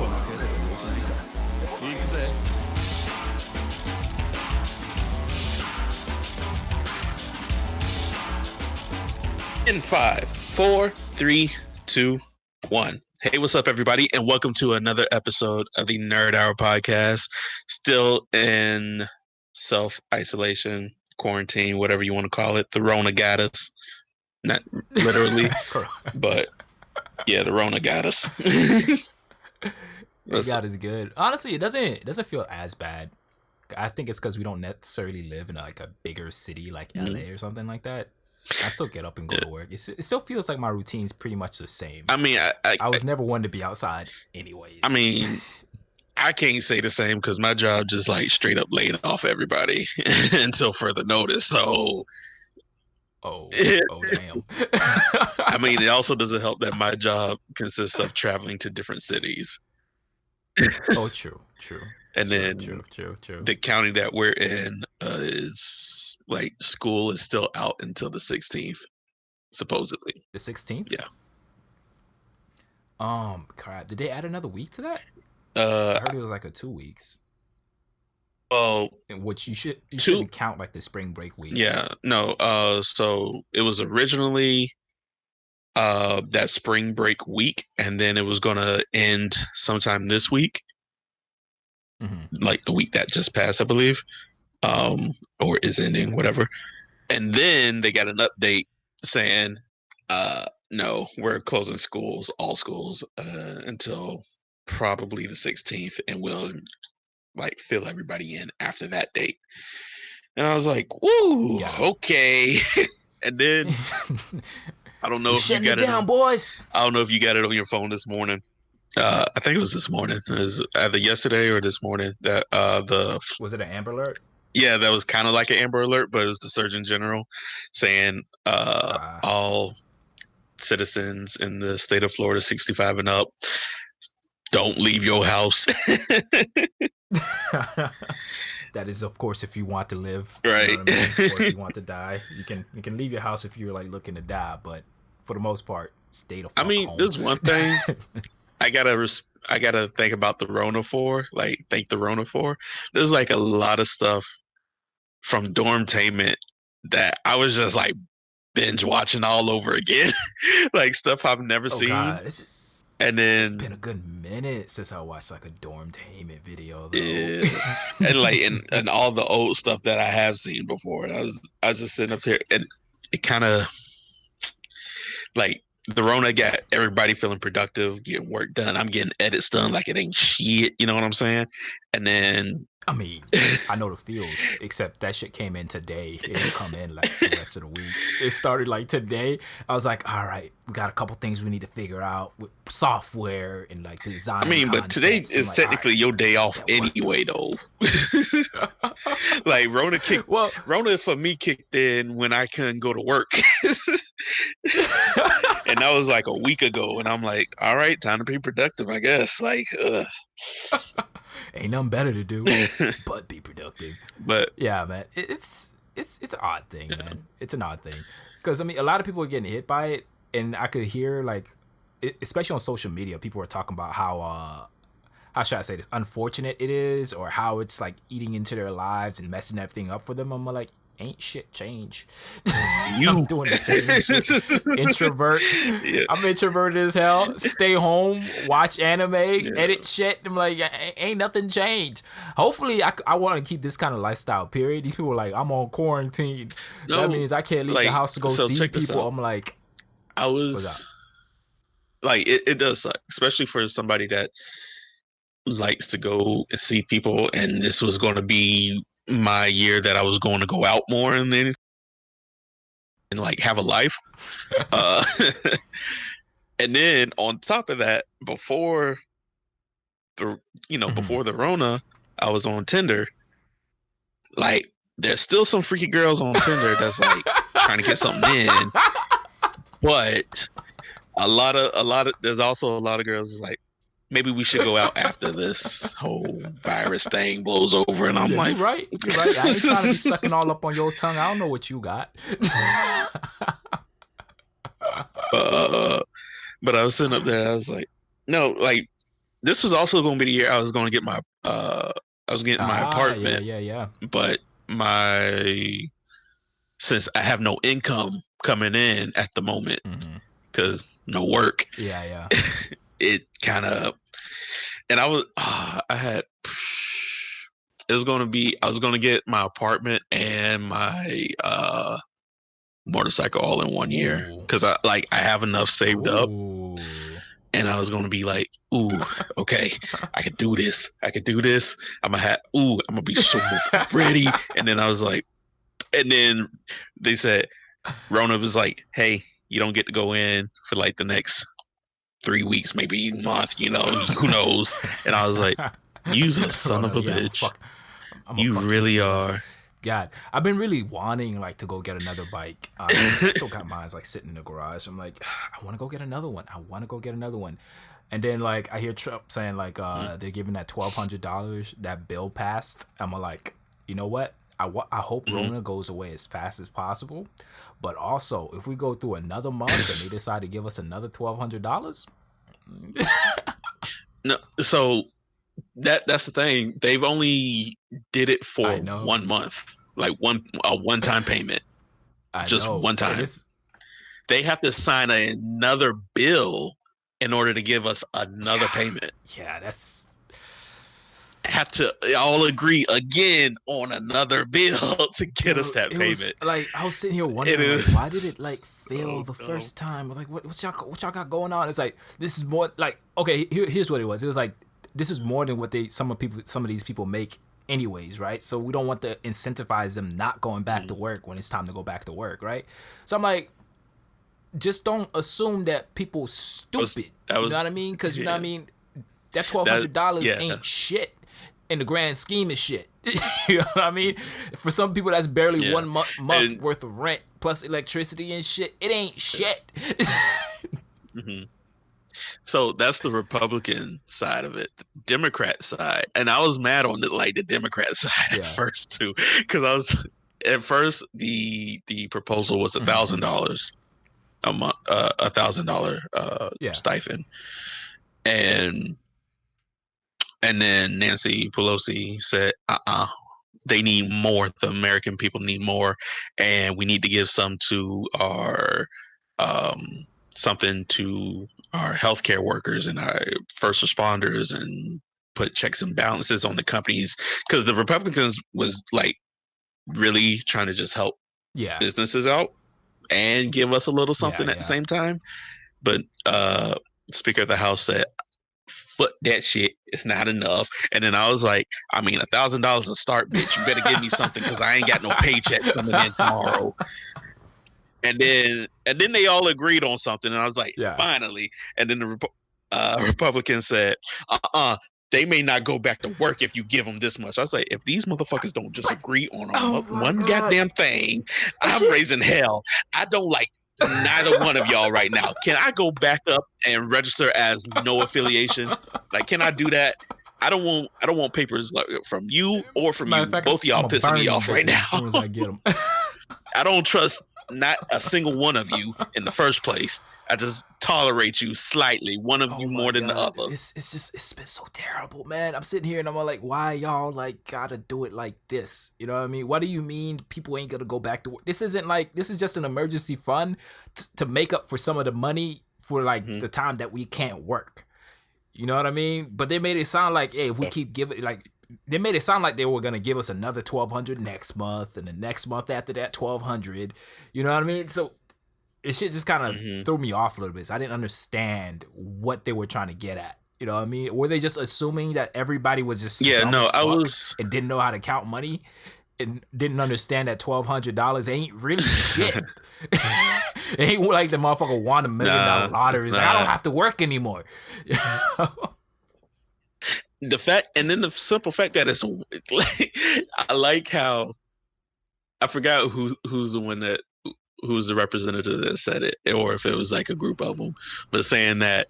構な手たちのお尻か。行くぜ。In 5, 4, 3, 2, 1. Hey, what's up, everybody, and welcome to another episode of the Nerd Hour podcast. Still in self-isolation, quarantine, whatever you want to call it. The Rona got us. Not literally, but yeah, the Rona got us. It got us good. Honestly, it doesn't feel as bad. I think it's because we don't necessarily live in a bigger city like LA or something like that. I still get up and go to work. It still feels like my routine's pretty much the same. I mean, I was never one to be outside anyways. I mean, I can't say the same because my job just like straight up laid off everybody until further notice. So, oh damn. I mean, it also doesn't help that my job consists of traveling to different cities. Oh, true. And then true. The county that we're in is like school is still out until the 16th, supposedly. The 16th? Yeah. Crap. Did they add another week to that? I heard it was like 2 weeks. Well, in which you shouldn't count like the spring break week. Yeah. No. So it was originally that spring break week, and then it was gonna end sometime this week. Like the week that just passed, I believe, or is ending, whatever. And then they got an update saying, no, we're closing all schools, until probably the 16th, and we'll like fill everybody in after that date. And I was like, woo, okay. And then I don't know if you got it down, boys. I don't know if you got it on your phone this morning. I think it was this morning. It was either yesterday or this morning that was it an Amber Alert? Yeah, that was kind of like an Amber Alert, but it was the Surgeon General saying all citizens in the state of Florida 65 and up, don't leave your house. That is, of course, if you want to live, right? You know what I mean? Or if you want to die, you can leave your house if you're like looking to die. But for the most part, stay the fuck home. There's one thing I gotta think about the Rona for. Like, thank the Rona for. There's like a lot of stuff from Dormtainment that I was just like binge watching all over again, like stuff I've never seen. God. And then it's been a good minute since I watched like a Dormtainment video, though. Yeah. and like and all the old stuff that I have seen before. And I was just sitting up there, and it kind of like the Rona got everybody feeling productive, getting work done. I'm getting edits done like it ain't shit. You know what I'm saying? And then I mean, I know the feels, except that shit came in today. It didn't come in like the rest of the week. It started like today. I was like, all right, we got a couple things we need to figure out with software and like design. I mean, but today is like, technically your day off anyway, though. Like Rona for me kicked in when I couldn't go to work. And that was like a week ago. And I'm like, all right, time to be productive, I guess. Like, ain't nothing better to do but be productive. But yeah, man, it's an odd thing, man. It's an odd thing because I mean, a lot of people are getting hit by it, and I could hear like, especially on social media, people are talking about how should I say this, unfortunate it is, or how it's like eating into their lives and messing everything up for them. I'm like, ain't shit change. I'm doing the same shit. Introvert. Yeah. I'm introverted as hell. Stay home, watch anime, edit shit. I'm like, ain't nothing changed. Hopefully, I want to keep this kind of lifestyle, period. These people are like, I'm on quarantine. That means I can't leave the house to go see people. I'm like, I was like, it does suck, especially for somebody that likes to go and see people. And this was going to be my year that I was going to go out more and then and like have a life. And then on top of that, before the Rona, I was on Tinder. Like, there's still some freaky girls on Tinder that's like trying to get something in, but there's also a lot of girls that's like, maybe we should go out after this whole virus thing blows over. And I'm like, you're right. I ain't trying to be sucking all up on your tongue. I don't know what you got. But I was sitting up there. I was like, no, like this was also going to be the year I was going to get my apartment, Yeah. but since I have no income coming in at the moment because no work, yeah, it kind of, and I was I was going to get my apartment and my motorcycle all in one year because I have enough saved up. And I was going to be like, ooh, okay, I could do this. I'm gonna be so ready. And then I was like, and then they said, Rona was like, hey, you don't get to go in for like the next 3 weeks, maybe a month, who knows? And I was like, you's a son of a bitch. You really are. God, I've been really wanting like to go get another bike. I still got mine like sitting in the garage. I'm like, I want to go get another one. And then like I hear Trump saying like they're giving that $1,200 that bill passed. I'm like, you know what? I hope Rona goes away as fast as possible. But also, if we go through another month and they decide to give us another $1,200, no. So that's the thing. They've only did it for 1 month, like a one-time payment. Just one time. They have to sign another bill in order to give us another payment. Yeah, that's. Have to all agree again on another bill to get us that payment. I was sitting here wondering, like, why did it like fail the first time? Like, what y'all got going on? It's like this is more like okay. Here's what it was. It was like this is more than what some of these people make anyways, right? So we don't want to incentivize them not going back to work when it's time to go back to work, right? So I'm like, just don't assume that people stupid. You know what I mean? Because you know what I mean. That $1,200 ain't shit in the grand scheme of shit. You know what I mean? For some people, that's barely 1 month worth of rent plus electricity and shit. It ain't shit. So that's the Republican side of it. The Democrat side, and I was mad on the Democrat side at first too, because at first the proposal was $1,000 a month, $1,000 stipend, and then Nancy Pelosi said, they need more. The American people need more, and we need to give some to our something to our healthcare workers and our first responders, and put checks and balances on the companies, because the Republicans was like really trying to just help businesses out and give us a little something at the same time. But Speaker of the House said, "Foot that shit. It's not enough." And then I was like, I mean, $1,000 a start, bitch. You better give me something because I ain't got no paycheck coming in tomorrow. And then they all agreed on something, and I was like, finally. And then the Republicans said, they may not go back to work if you give them this much. I was like, if these motherfuckers don't just agree on one goddamn thing, I'm raising hell. I don't like neither one of y'all right now. Can I go back up and register as no affiliation? Like, can I do that? I don't want papers from you or from you. Both of y'all pissing me off right now. As soon as I get them. I don't trust not a single one of you in the first place. I just tolerate you slightly, one of you more than the other. It's been so terrible, man. I'm sitting here and I'm like, why y'all like gotta do it like this? You know what I mean? What do you mean people ain't gonna go back to work? This is just an emergency fund to make up for some of the money for like the time that we can't work. You know what I mean? But they made it sound like, hey, if we keep giving, like, they made it sound like they were gonna give us another $1,200 next month, and the next month after that $1,200. You know what I mean? So it shit just kind of threw me off a little bit. So I didn't understand what they were trying to get at. You know what I mean? Were they just assuming that everybody was just and didn't know how to count money and didn't understand that $1,200 ain't really shit. It ain't like the motherfucker won $1 million lottery. It's like, I don't have to work anymore. The fact, and then the simple fact that it's like, I like how, I forgot who's the one that, who's the representative that said it, or if it was like a group of them, but saying that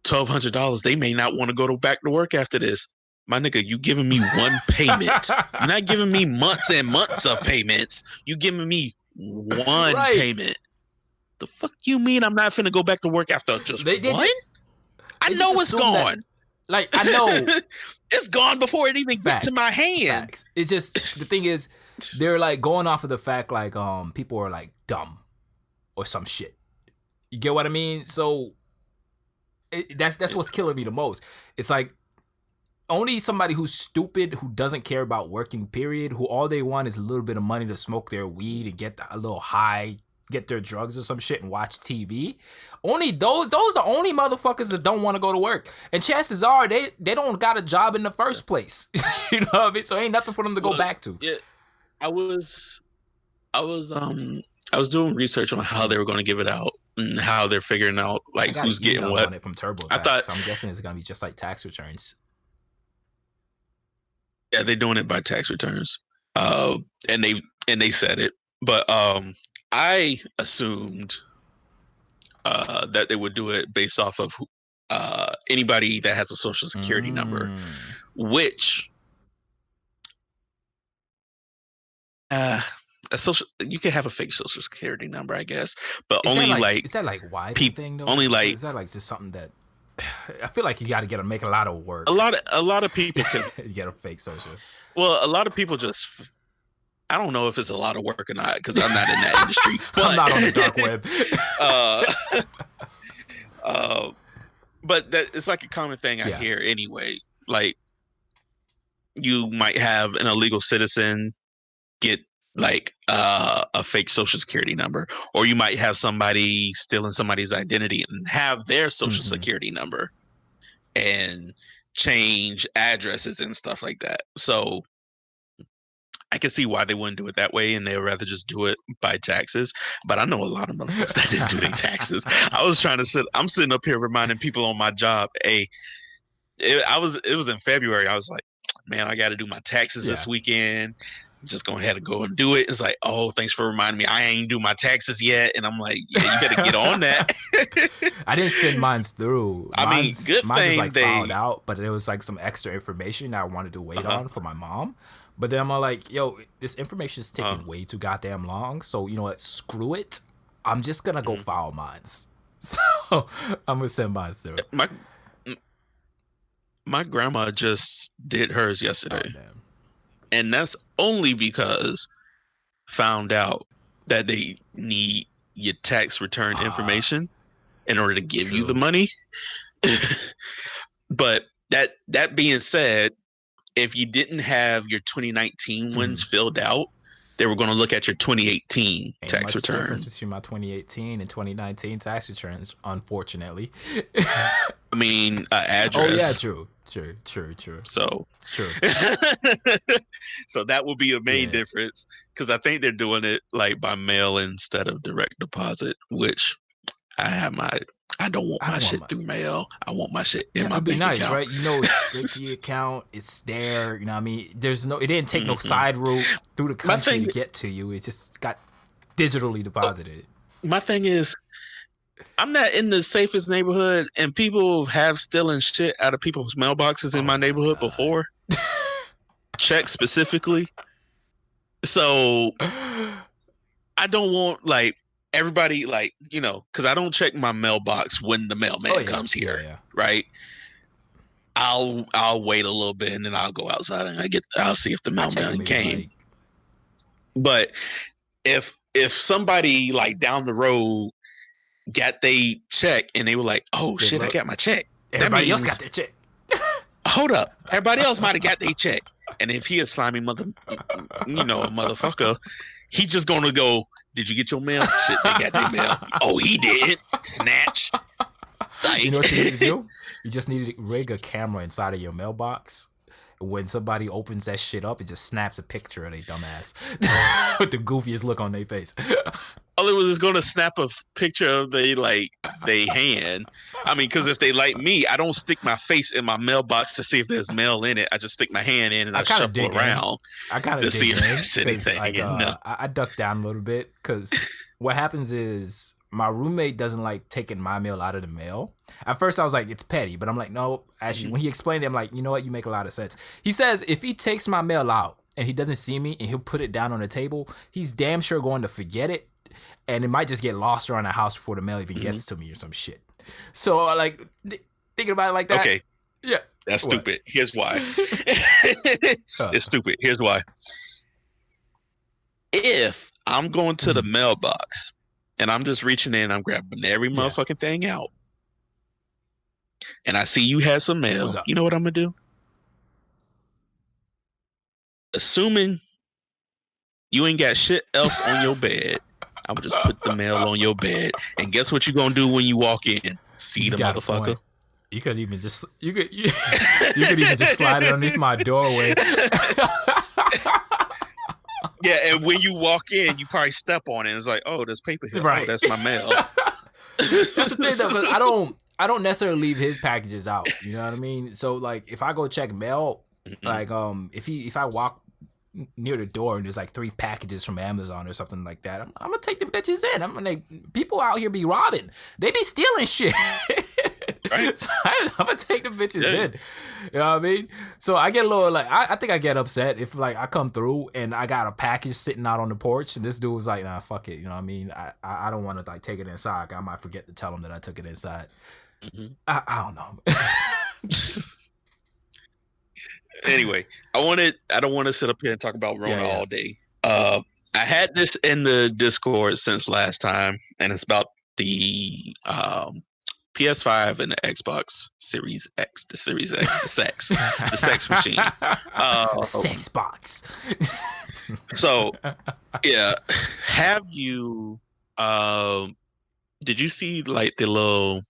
$1,200, they may not want to go back to work after this. My nigga, you giving me one payment. You're not giving me months and months of payments. You giving me one payment. The fuck you mean I'm not finna go back to work after just one? I know it's gone. Like, I know it's gone before it even gets to my hand. Facts. It's just, the thing is, they're like going off of the fact like people are like dumb or some shit. You get what I mean? So that's what's killing me the most. It's like only somebody who's stupid, who doesn't care about working, period, who all they want is a little bit of money to smoke their weed and get a little high, get their drugs or some shit and watch TV. Only those the only motherfuckers that don't want to go to work. And chances are they don't got a job in the first place. You know what I mean? So ain't nothing for them to go back to. Yeah. I was doing research on how they were going to give it out and how they're figuring out like who's getting what. On it from TurboTax. I thought, so I'm guessing it's going to be just like tax returns. Yeah, they're doing it by tax returns. And they said it. But I assumed that they would do it based off of anybody that has a social security number, which you can have a fake social security number, I guess, but is that like why thing though? Only like is that like just something that I feel like you got to make a lot of work. A lot of people can get a fake social. Well, a lot of people just. I don't know if it's a lot of work or not because I'm not in that industry. But, I'm not on the dark web. But that it's like a common thing I hear anyway. Like you might have an illegal citizen get like a fake social security number, or you might have somebody stealing somebody's identity and have their social security number and change addresses and stuff like that. So I can see why they wouldn't do it that way, and they'd rather just do it by taxes. But I know a lot of motherfuckers that didn't do their taxes. I'm sitting up here reminding people on my job, hey, it was in February. I was like, man, I got to do my taxes this weekend. I'm just going to have to go and do it. It's like, oh, thanks for reminding me. I ain't do my taxes yet. And I'm like, yeah, you better get on that. I didn't send mine through. Mine's was like filed out, but it was like some extra information I wanted to wait on for my mom. But then I'm like, yo, this information is taking way too goddamn long. So, you know what? Screw it. I'm just going to go file mines. So I'm going to send mine through. My grandma just did hers yesterday. Oh, damn. And that's only because found out that they need your tax return information in order to give you the money. But that being said, if you didn't have your 2019 ones filled out, they were going to look at your 2018 tax return. There's difference between my 2018 and 2019 tax returns, unfortunately. I mean, address. Oh yeah, true. So true. So that will be a main difference, because I think they're doing it like by mail instead of direct deposit, which I don't want my shit through mail. I want my shit in my bank account. Right? You know, it's straight to your account. It's there. You know what I mean? It didn't take no side route through the country to get to you. It just got digitally deposited. My thing is, I'm not in the safest neighborhood, and people have stealing shit out of people's mailboxes in my neighborhood before. Checks specifically. So I don't want like everybody, like, you know, because I don't check my mailbox when the mailman comes here, right? I'll wait a little bit and then I'll go outside and I'll see if the mailman came. But if somebody like down the road got they check and they were like, oh shit, I got my check. Everybody else got their check. Hold up, everybody else might have got their check. And if he a slimy motherfucker, he just gonna go, did you get your mail? Shit, they got their mail. Oh, he did. Snatch. Like, you know what you need to do? You just need to rig a camera inside of your mailbox. When somebody opens that shit up, it just snaps a picture of their dumbass with the goofiest look on their face. All it was is going to snap a picture of they hand. I mean, because if they like me, I don't stick my face in my mailbox to see if there's mail in it. I just stick my hand in and I shuffle around. I kind of see if there's anything. I duck down a little bit because what happens is my roommate doesn't like taking my mail out of the mail. At first I was like, it's petty, but I'm like, no, actually, when he explained it, I'm like, you know what? You make a lot of sense. He says if he takes my mail out and he doesn't see me and he'll put it down on the table, he's damn sure going to forget it. And it might just get lost around the house before the mail even gets to me or some shit. So like thinking about it like that. Okay. Yeah. That's What? stupid. Here's why. It's stupid. Here's why. If I'm going to the mailbox and I'm just reaching in, I'm grabbing every motherfucking thing out, and I see you had some mail, you know what I'm gonna do? Assuming you ain't got shit else on your bed, I'm gonna just put the mail on your bed, and guess what you gonna do when you walk in? See the motherfucker. You could even just you could even just slide it underneath my doorway. Yeah, and when you walk in, you probably step on it. And it's like, oh, there's paper here. Right. Oh, that's my mail. That's the thing, though, because I don't necessarily leave his packages out. You know what I mean? So like, if I go check mail, like if I walk near the door and there's like 3 packages from Amazon or something like that, I'm gonna take them bitches in. People out here be robbing. They be stealing shit. Right. So I'm gonna take the bitches in. You know what I mean? So I get a little like I think I get upset if like I come through and I got a package sitting out on the porch and this dude was like, nah, fuck it. You know what I mean? I don't want to like take it inside. I might forget to tell him that I took it inside. I don't know. Anyway, I don't want to sit up here and talk about Rona all day. I had this in the Discord since last time, and it's about the PS5 and the Xbox Series X, the Series X, the sex machine. Sex box. So, yeah, have you, did you see like the little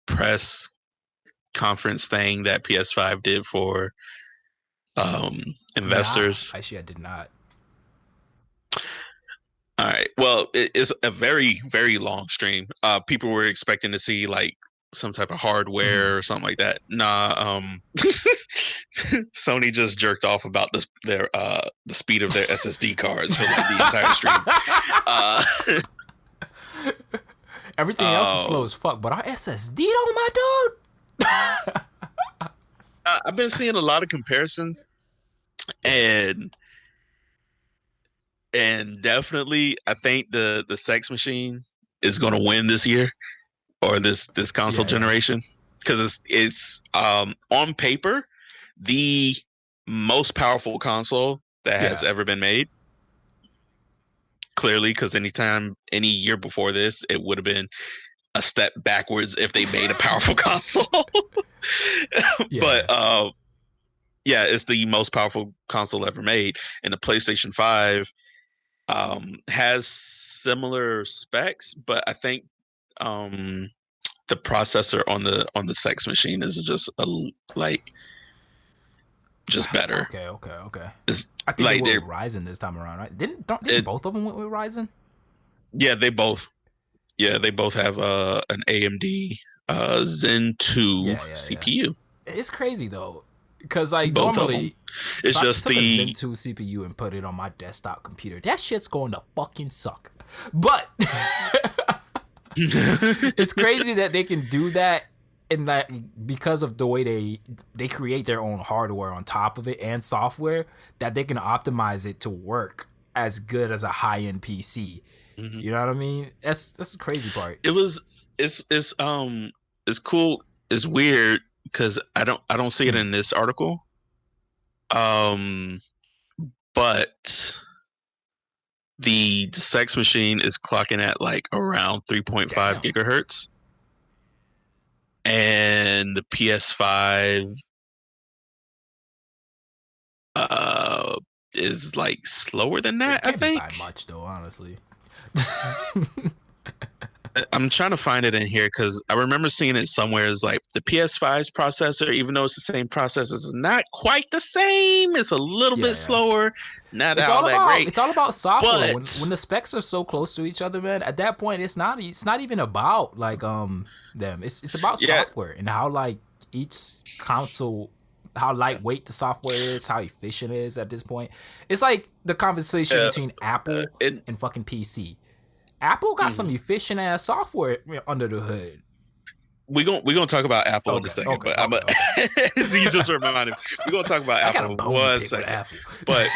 press conference thing that PS5 did for investors? Nah, actually, I did not. All right. Well, it's a very, very long stream. People were expecting to see like some type of hardware or something like that. Nah. Sony just jerked off about the speed of their SSD cards for like, the entire stream. Everything else is slow as fuck, but our SSD though, my dude. I've been seeing a lot of comparisons, and definitely I think the sex machine is going to win this year or this console generation, because it's on paper the most powerful console that has ever been made. Clearly, because any year before this, it would have been a step backwards if they made a powerful console. But it's the most powerful console ever made, and the PlayStation 5 has similar specs, but I think the processor on the sex machine is just better. Okay. I think like they went with Ryzen this time around, right? Didn't both of them went with Ryzen? Yeah, they both. Yeah, they both have an AMD Zen 2 CPU. It's crazy though, because like both normally it's just the Zen 2 CPU and put it on my desktop computer, that shit's going to fucking suck. But it's crazy that they can do that, and that because of the way they create their own hardware on top of it and software, that they can optimize it to work as good as a high-end PC. You know what I mean? That's the crazy part. It's cool. It's weird because I don't see it in this article. But the sex machine is clocking at like around 3.5 gigahertz. And the PS5 is like slower than that. It can't I think be by much though, honestly. I'm trying to find it in here because I remember seeing it somewhere. It's like the PS5's processor, even though it's the same processor, is not quite the same. It's a little bit slower. Not all that great. It's all about software. When the specs are so close to each other, man, at that point it's not even about like them. It's about software and how like each console, how lightweight the software is, how efficient it is at this point. It's like the conversation between Apple and fucking PC. Apple got some efficient ass software under the hood. We're gonna talk about Apple in a second, but so you just reminded me. We're gonna talk about Apple in 1 second. But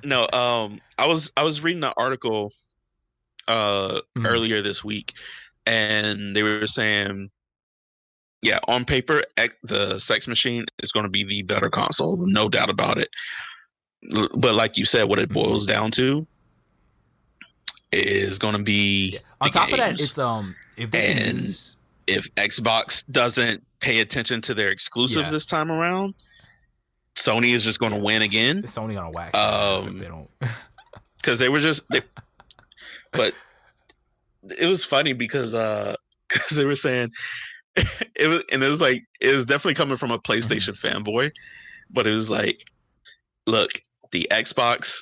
no, I was reading an article earlier this week, and they were saying, on paper, the Sex Machine is going to be the better console, no doubt about it. But like you said, what it boils down to is going to be on top games. of that, it's if they can use, if Xbox doesn't pay attention to their exclusives this time around, Sony is just going to win again. Sony on a wax if they don't, because but it was funny because they were saying it was definitely coming from a PlayStation fanboy, but it was like, look, the Xbox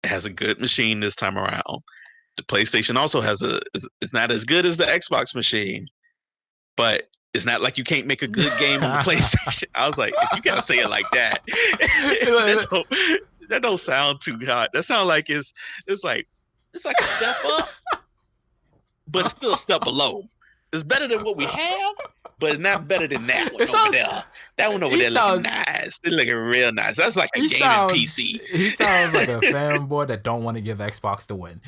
has a good machine this time around. The PlayStation also has it's not as good as the Xbox machine, but it's not like you can't make a good game on the PlayStation. I was like, if you gotta say it like that, that don't sound too hot. That sounds like it's like a step up, but it's still a step below. It's better than what we have, but it's not better than that one over there. That one over there looking nice. They're looking real nice. That's like a gaming PC. He sounds like a fanboy that don't want to give Xbox the win.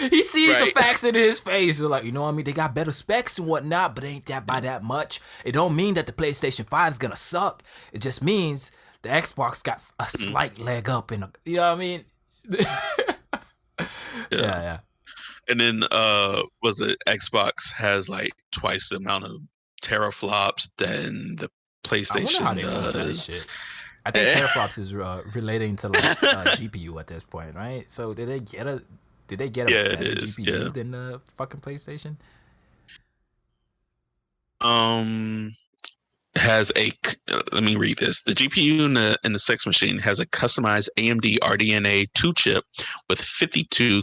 He sees the facts in his face. He's like, you know what I mean? They got better specs and whatnot, but ain't that by that much. It don't mean that the PlayStation 5 is gonna suck. It just means the Xbox got a slight leg up in you know what I mean? Yeah. And then was it Xbox has like twice the amount of teraflops than the PlayStation I wonder how they does. That shit. I think teraflops is relating to like GPU at this point, right? So did they get a better GPU than the fucking PlayStation? Has a let me read this. The GPU in the Sex Machine has a customized AMD RDNA 2 chip with 52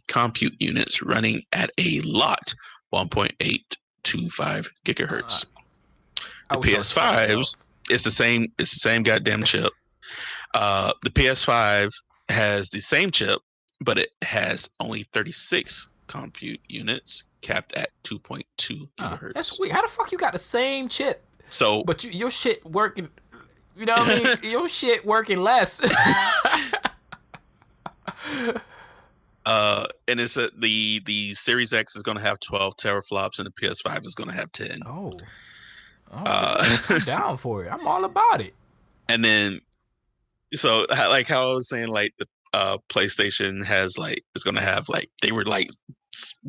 compute units running at a lot 1.825 gigahertz. The PS5's it's the same goddamn chip. The PS5 has the same chip, but it has only 36 compute units capped at 2.2 gigahertz. That's weird. How the fuck you got the same chip? So, but your shit working, you know what I mean? Your shit working less. And it's the Series X is going to have 12 teraflops, and the PS5 is going to have 10. I'm down for it. I'm all about it. And then, so like how I was saying, like the PlayStation has like is going to have like they were like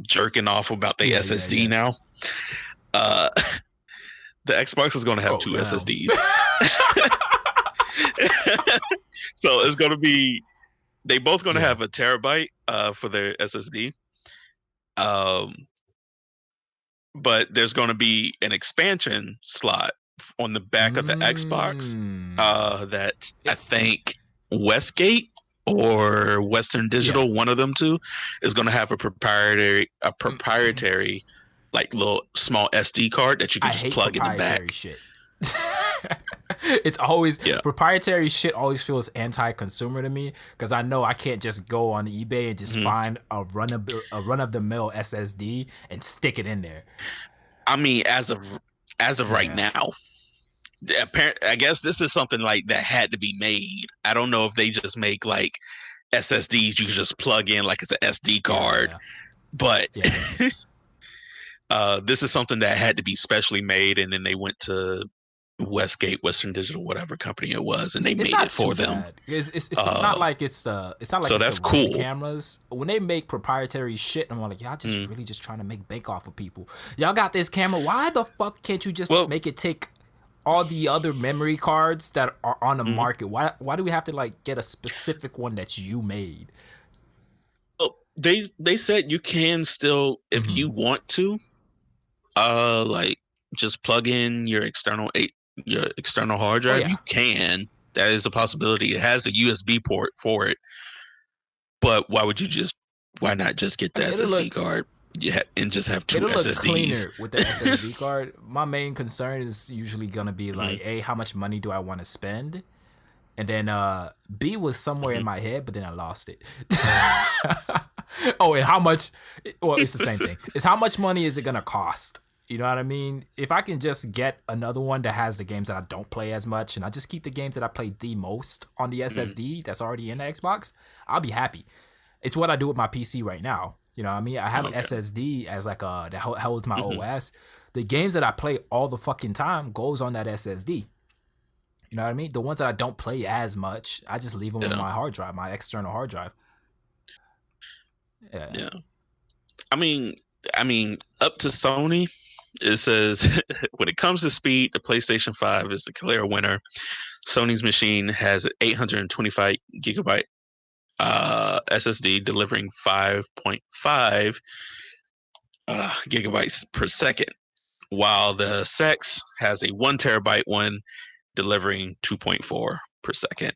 jerking off about the SSD now. The Xbox is going to have two SSDs. So it's going to be. They both going to have a terabyte for their SSD. But there's going to be an expansion slot on the back of the Xbox that I think Westgate or Western Digital, one of them two, is going to have a proprietary like little small SD card that you can just plug in the back. Shit. It's always proprietary shit always feels anti-consumer to me because I know I can't just go on eBay and just find a run of the mill SSD and stick it in there. I mean, as of right now, I guess this is something like that had to be made. I don't know if they just make like SSDs you can just plug in like it's an SD card, but this is something that had to be specially made, and then they went to Westgate, Western Digital, whatever company it was, and they made it for them. It's not like it's not like so it's that's the cool. Cameras when they make proprietary shit, I'm like, y'all just really just trying to make bank off of people. Y'all got this camera. Why the fuck can't you just make it take all the other memory cards that are on the market? Why do we have to like get a specific one that you made? Well, they said you can still, if you want to, like just plug in your external hard drive. You can. That is a possibility. It has a USB port for it. But why not just get the SSD card and just have two it'll SSDs? Look cleaner with the SSD card. My main concern is usually gonna be like, A, how much money do I want to spend? And then B was somewhere in my head, but then I lost it. Oh, and how much? Well, it's the same thing. It's how much money is it gonna cost? You know what I mean? If I can just get another one that has the games that I don't play as much, and I just keep the games that I play the most on the SSD that's already in the Xbox, I'll be happy. It's what I do with my PC right now. You know what I mean? I have an SSD as like that holds my OS. the games that I play all the fucking time goes on that SSD. You know what I mean? The ones that I don't play as much, I just leave them on my hard drive, my external hard drive. Yeah. I mean, up to Sony, it says when it comes to speed, the PlayStation 5 is the clear winner. Sony's machine has 825 gigabyte SSD, delivering 5.5 gigabytes per second, while the Sex has a 1 terabyte one, delivering 2.4 per second.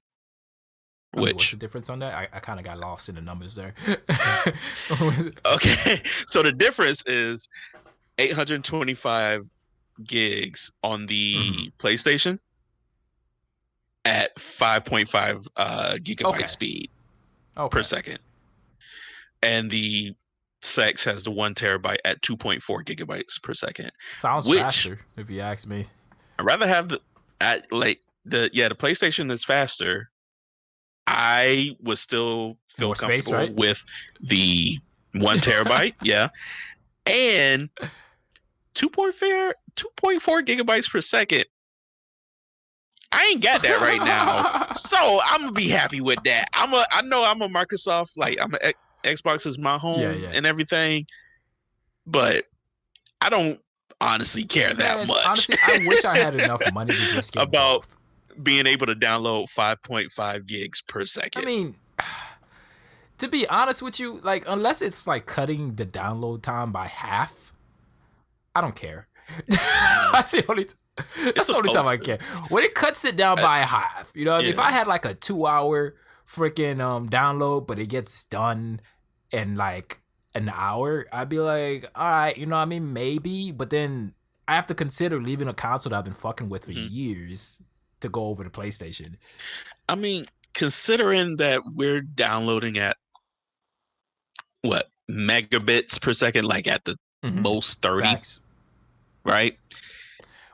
What's the difference on that? I kind of got lost in the numbers there. Okay, so the difference is 825 gigs on the PlayStation at 5.5 gigabyte speed per second, and the Sex has the 1 terabyte at 2.4 gigabytes per second. Sounds faster, if you ask me. I'd rather have the PlayStation is faster. I would still feel more comfortable space, right? With the 1 terabyte, yeah, and 2.4 gigabytes per second. I ain't got that right now, so I'm gonna be happy with that. I know I'm a Microsoft, like Xbox is my home and everything, but I don't honestly care that much. Honestly, I wish I had enough money to just get about both. Being able to download 5.5 gigs per second. I mean, to be honest with you, like, unless it's like cutting the download time by half, I don't care. That's the only time I care. When it cuts it down by half, you know, if I had like a 2-hour freaking download, but it gets done in like an hour, I'd be like, all right, you know what I mean? Maybe, but then I have to consider leaving a console that I've been fucking with for years to go over to PlayStation. I mean, considering that we're downloading at what megabits per second, like at the most 30, Facts. Right?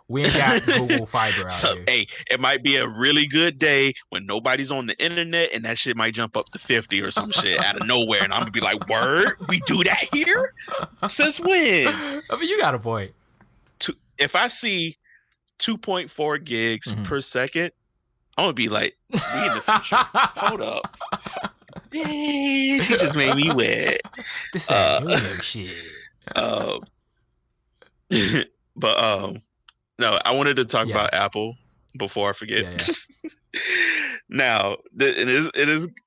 We ain't got Google Fiber out here. Hey, it might be a really good day when nobody's on the internet, and that shit might jump up to 50 or some shit out of nowhere, and I'm gonna be like, "Word, we do that here? Since when?" I mean, you got a point. If I see 2.4 gigs per second, I'm gonna be like, we in the future. Hold up. She just made me wet. This that shit. But no, I wanted to talk about Apple before I forget. Now, it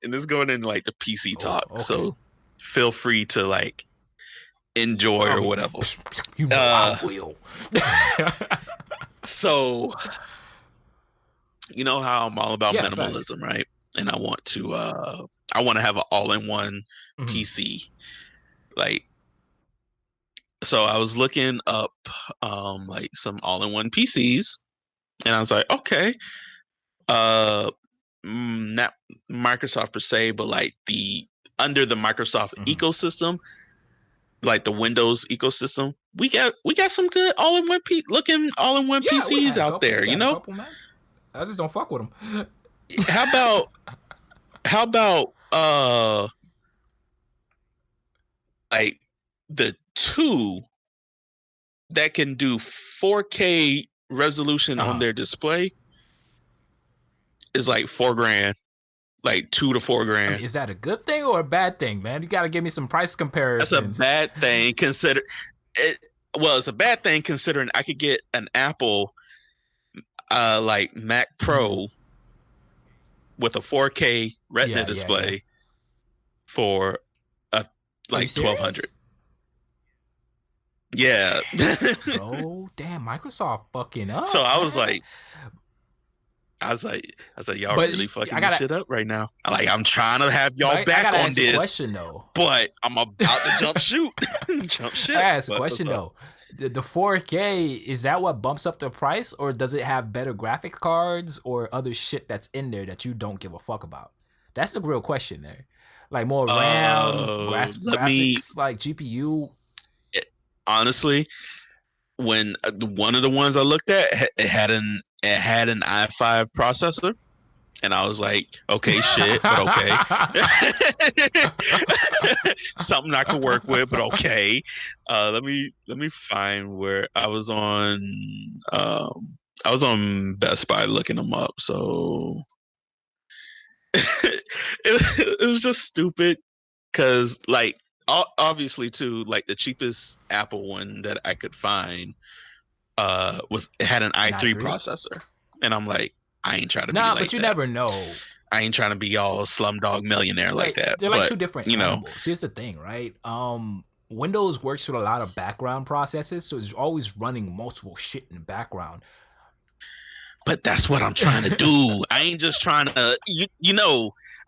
is going in like the PC talk, so feel free to like enjoy or whatever. You know I will. So, you know how I'm all about minimalism, right? And I want to have an all-in-one PC. Like, so I was looking up like some all-in-one PCs, and I was like, okay, not Microsoft per se, but like under the Microsoft ecosystem, like the Windows ecosystem, we got some good all-in-one PCs out there, you know. Couple, I just don't fuck with them. How about like the two that can do 4K resolution on their display is like $4,000, like $2,000 to $4,000. I mean, is that a good thing or a bad thing, man? You got to give me some price comparisons. That's a bad thing. It's a bad thing considering I could get an Apple like Mac Pro with a 4K Retina display for like $1,200. Yeah. Oh damn! Microsoft fucking up. So I was like, y'all really fucking this shit up right now. I'm trying to have y'all back on this. Question, though. But I'm about to jump ship. I ask a question though. The 4K, is that what bumps up the price, or does it have better graphics cards or other shit that's in there that you don't give a fuck about? That's the real question there. Like more RAM, graphics, like GPU. Honestly, when one of the ones I looked at, it had an i5 processor, And I was like, okay, shit, but okay. Something I could work with, but okay. Let me find where I was on. I was on Best Buy looking them up. So it was just stupid because, like, obviously too, like the cheapest Apple one that I could find was it had an i3 processor, and I'm like, I ain't trying to be like that. But you never know. I ain't trying to be all Slumdog Millionaire like that. They're like two different animals. Here's the thing, right? Windows works with a lot of background processes, so it's always running multiple shit in the background. But that's what I'm trying to do. I ain't just trying to,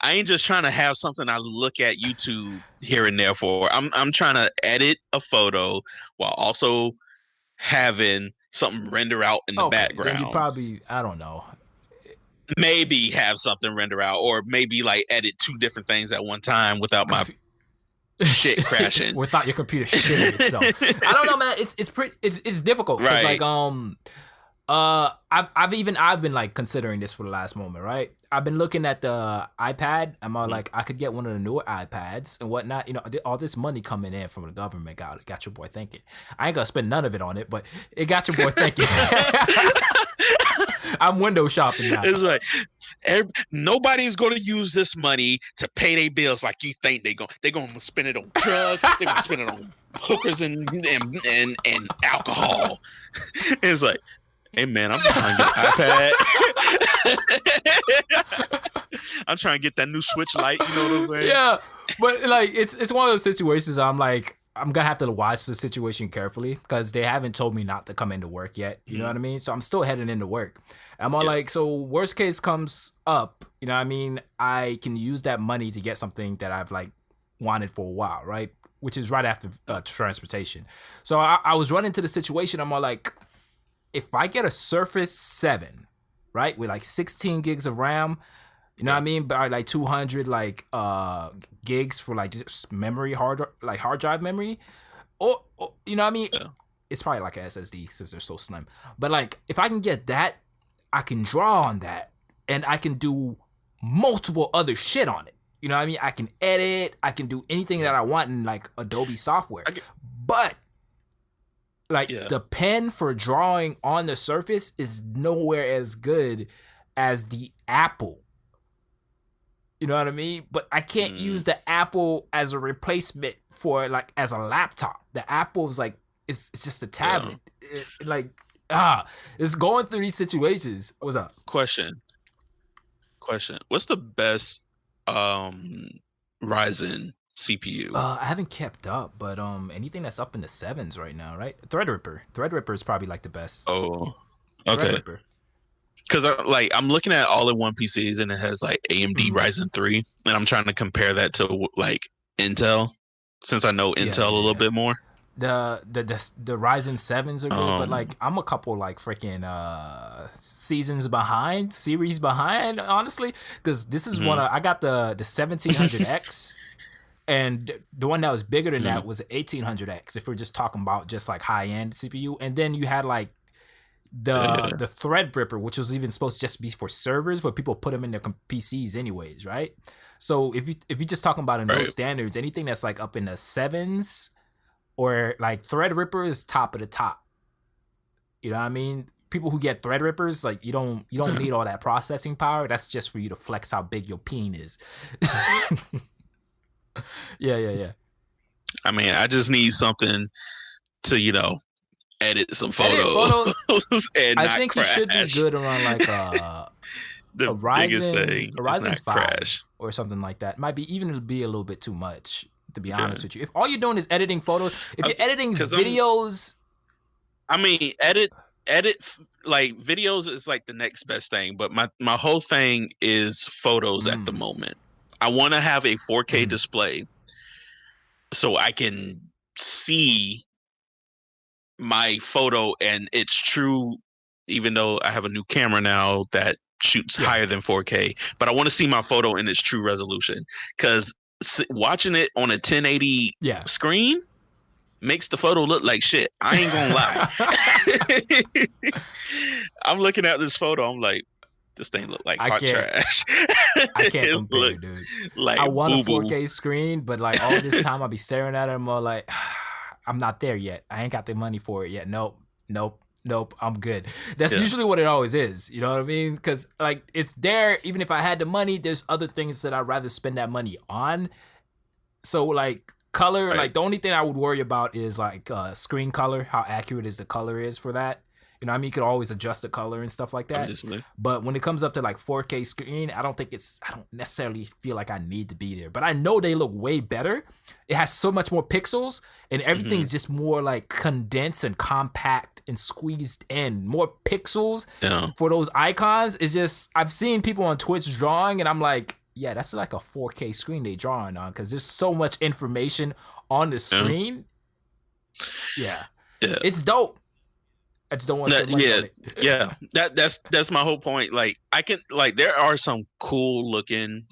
I ain't just trying to have something I look at YouTube here and there for. I'm trying to edit a photo while also having something render out in the background. Then you probably, I don't know. Maybe have something render out, or maybe like edit two different things at one time without my shit crashing. Without your computer shitting itself. I don't know, man. It's difficult. Right. Like I've been like considering this for the last moment, right? I've been looking at the iPad. I'm like, I could get one of the newer iPads and whatnot. All this money coming in from the government got your boy thinking. I ain't gonna spend none of it on it, but it got your boy thinking. I'm window shopping now. It's like nobody's gonna use this money to pay their bills like you think they're gonna spend it on drugs. They're gonna spend it on hookers and alcohol. It's like, hey man, I'm just trying to get an iPad. I'm trying to get that new Switch Lite. You know what I'm saying? Yeah, but like it's one of those situations. I'm like, I'm gonna have to watch the situation carefully because they haven't told me not to come into work yet. You know what I mean? So I'm still heading into work. I'm all like, so worst case comes up. You know what I mean? I can use that money to get something that I've like wanted for a while, right? Which is right after transportation. So I was running to the situation. I'm all like, if I get a Surface 7, right, with like 16 gigs of RAM, you know what I mean, by like 200 like gigs for like just memory, hard drive memory, or you know what I mean, it's probably like an SSD since they're so slim. But like, if I can get that, I can draw on that, and I can do multiple other shit on it. You know what I mean? I can edit, I can do anything that I want in like Adobe software, but like the pen for drawing on the Surface is nowhere as good as the Apple. You know what I mean? But I can't use the Apple as a replacement for like as a laptop. The Apple is like it's just a tablet. It's going through these situations. What's up? Question. What's the best Ryzen CPU? I haven't kept up, but anything that's up in the 7s right now, right? Threadripper is probably like the best. Oh, okay. Because I'm looking at all-in-one PCs and it has like AMD Ryzen 3, and I'm trying to compare that to like Intel, since I know Intel a little bit more. The Ryzen 7s are good, but like I'm a couple like freaking series behind, honestly, because this is one I got the 1700X. And the one that was bigger than that was the 1800X, if we're just talking about just like high-end CPU. And then you had like the Threadripper, which was even supposed to just be for servers, but people put them in their PCs anyways, right? So if you're just talking about in those standards, anything that's like up in the 7s or like Threadripper is top of the top. You know what I mean? People who get Threadrippers, like you don't need all that processing power. That's just for you to flex how big your peen is. Yeah. I mean, I just need something to, edit some photos. And I think crash. You should be good around like a Ryzen 5 crash. Or something like that. Might be even be a little bit too much, to be honest with you. If all you're doing is editing photos, if you're editing videos, edit like videos is like the next best thing. But my whole thing is photos at the moment. I want to have a 4K display so I can see my photo and it's true, even though I have a new camera now that shoots higher than 4K, but I want to see my photo in its true resolution, because watching it on a 1080 screen makes the photo look like shit. I ain't gonna lie. I'm looking at this photo, I'm like, This thing looked like I hot can't- trash. I can't It compare, looked dude. like I want a boo-boo. 4K screen, but like all this time I'll be staring at it. I'm all like, I'm not there yet. I ain't got the money for it yet. Nope. I'm good. That's Yeah. usually what it always is. You know what I mean? Because like it's there. Even if I had the money, there's other things that I'd rather spend that money on. So like color, Right. like the only thing I would worry about is like screen color, how accurate is the color is for that. You know, I mean, you could always adjust the color and stuff like that. Obviously. But when it comes up to like 4K screen, I don't necessarily feel like I need to be there. But I know they look way better. It has so much more pixels and everything's just more like condensed and compact and squeezed in. More pixels for those icons. It's just, I've seen people on Twitch drawing and I'm like, yeah, that's like a 4K screen they drawing on because there's so much information on the screen. Yeah. It's dope. I just don't want to spend money on it. Yeah. That's my whole point. Like I can like there are some cool looking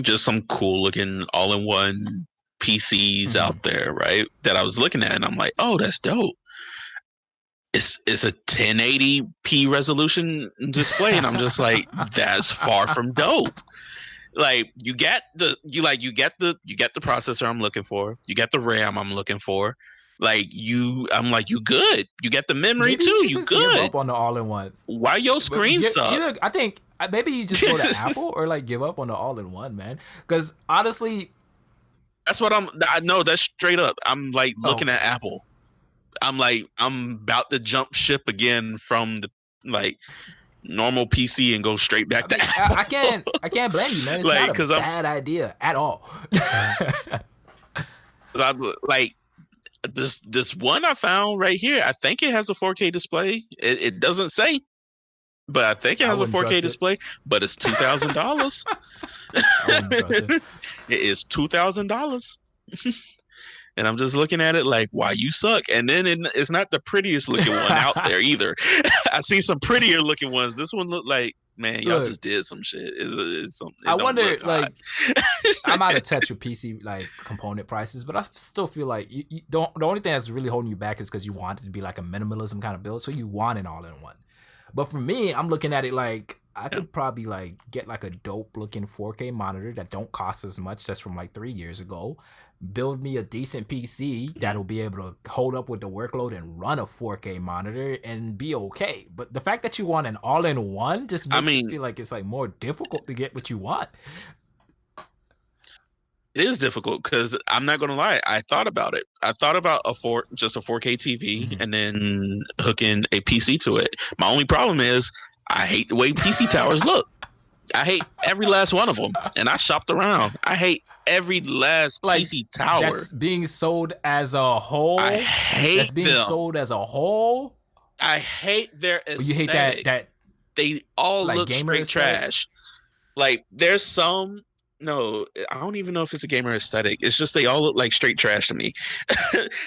just some cool looking all-in-one PCs out there, right? That I was looking at and I'm like, oh, that's dope. It's a 1080p resolution display, and I'm just like, that's far from dope. Like you get the processor I'm looking for, you get the RAM I'm looking for. I'm like, you good. You get the memory maybe too. You good. give up on the all-in-one. Why your screen suck? I think maybe you just go to Apple or like give up on the all-in-one, man. Because honestly, that's what I know. That's straight up. I'm like looking at Apple. I'm like, I'm about to jump ship again from the like normal PC and go straight back to Apple. I can't blame you, man. It's like, not a bad idea at all. I'm like. This one I found right here, I think it has a 4K display. It doesn't say, but I think it has a 4K display. But it's $2,000. It is $2,000. And I'm just looking at it like, why you suck? And then it's not the prettiest looking one out there either. I see some prettier looking ones. This one looked like, man, y'all just did some shit. I wonder, like, I'm out of touch with PC like component prices, but I still feel like the only thing that's really holding you back is because you want it to be like a minimalism kind of build, so you want it all in one. But for me, I'm looking at it like I could probably like get like a dope looking 4K monitor that don't cost as much. That's from like 3 years ago. Build me a decent PC that'll be able to hold up with the workload and run a 4K monitor and be okay. But the fact that you want an all-in-one just makes it feel like it's like more difficult to get what you want. It is difficult because I'm not gonna lie. I thought about it. I thought about just a 4K TV and then hooking a PC to it. My only problem is I hate the way PC towers look. I hate every last one of them, and I shopped around. I hate every last PC tower that's being sold as a whole. I hate that's being sold as a whole. I hate their aesthetic. You hate that they all like look straight trash. Like there's some. No, I don't even know if it's a gamer aesthetic. It's just they all look like straight trash to me.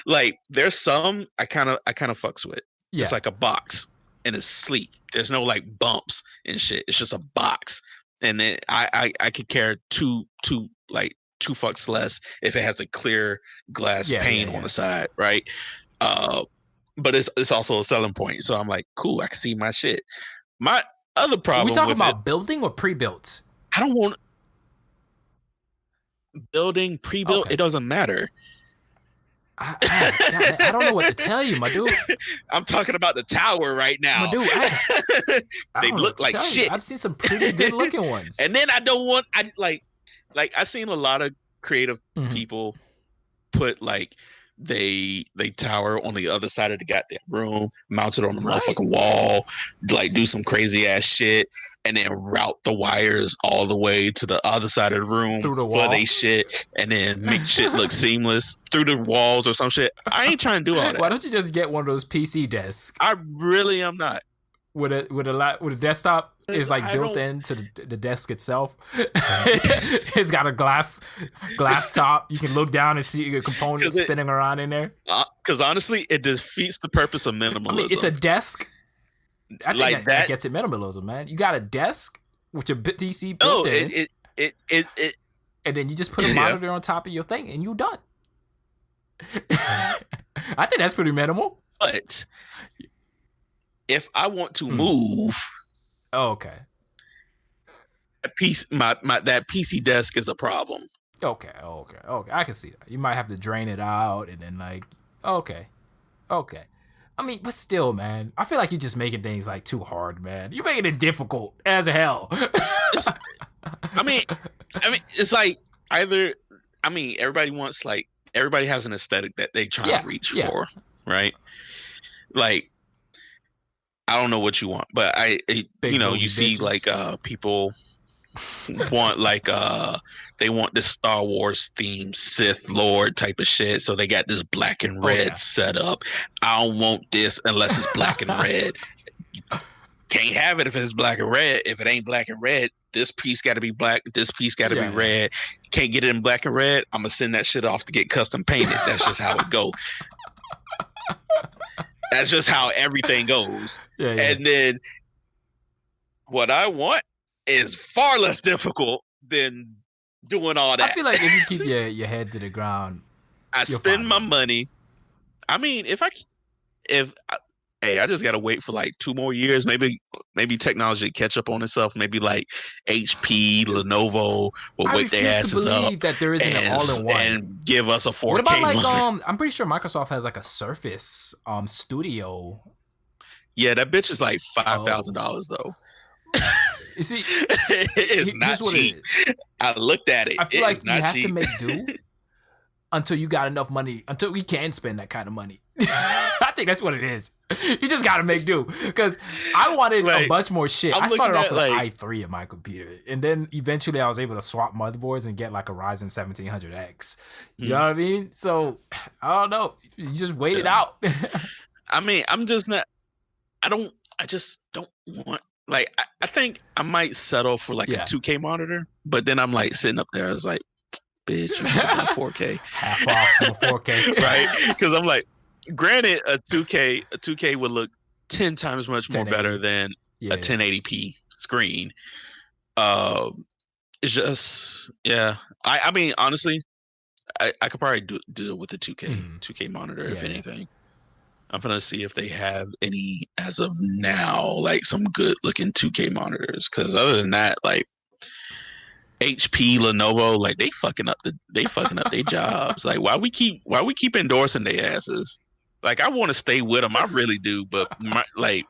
Like there's some I kind of fucks with. Yeah. It's like a box. And it's sleek. There's no like bumps and shit. It's just a box. And then I could care two fucks less if it has a clear glass pane on the side, right? But it's also a selling point. So I'm like, cool, I can see my shit. My other problem. Are we talking about building or pre-built? I don't want building, pre-built. Okay. It doesn't matter. I don't know what to tell you, my dude. I'm talking about the tower right now. My dude, they look like shit. I've seen some pretty good looking ones. And then I've seen a lot of creative people put like they tower on the other side of the goddamn room, mount it on the motherfucking wall, like do some crazy ass shit, and then route the wires all the way to the other side of the room through the for wall. they shit, and then make shit look seamless through the walls or some shit. I ain't trying to do all that. Why don't you just get one of those PC desks? I really am not. With a desktop is like built into the desk itself. It's got a glass top. You can look down and see your components spinning around in there. Because honestly, it defeats the purpose of minimalism. I mean, it's a desk. I think like that gets it minimalism, man. You got a desk with your PC built in. And then you just put a monitor on top of your thing, and you done. I think that's pretty minimal. But if I want to move, okay. That PC desk is a problem. Okay. I can see that. You might have to drain it out and then like, okay. I mean, but still, man, I feel like you're just making things like too hard, man. You're making it difficult as hell. I mean, it's like everybody has an aesthetic that they try to reach for, right? Like, I don't know what you want, but you see like people want like they want this Star Wars themed Sith Lord type of shit, so they got this black and red set up. I don't want this unless it's black and red. Can't have it if it's black and red. If it ain't black and red, this piece got to be black. This piece got to be red. Can't get it in black and red. I'm gonna send that shit off to get custom painted. That's just how it go. That's just how everything goes. And then what I want is far less difficult than doing all that. I feel like if you keep your head to the ground, I spend my money. I mean, I just gotta wait for like 2 more years. Maybe technology catch up on itself. Maybe like HP, Lenovo will wake their asses up. I refuse to believe that there isn't an all-in-one and give us a 4K. What about like I'm pretty sure Microsoft has like a Surface Studio. Yeah, that bitch is like $5,000 though. You see, it's not cheap. I looked at it. I feel like you have to make do until you got enough money, until we can spend that kind of money. I think that's what it is. You just got to make do. Because I wanted a bunch more shit. I started off with an i3 in my computer. And then eventually I was able to swap motherboards and get like a Ryzen 1700X. You know what I mean? So, I don't know. You just wait it out. I mean, I just don't want. Like, I think I might settle for like a 2K monitor. But then I'm like sitting up there. I was like, bitch, you should have 4K. Half off from 4K. Right? Because I'm like, granted, a 2K would look 10 times much more better than a 1080p screen. It's just, I mean, honestly, I could probably do it with a 2K monitor, if anything. I'm gonna see if they have any as of now, like some good looking 2K monitors. Because other than that, like HP, Lenovo, like they fucking up their jobs. Like why we keep endorsing their asses? Like I want to stay with them, I really do. But like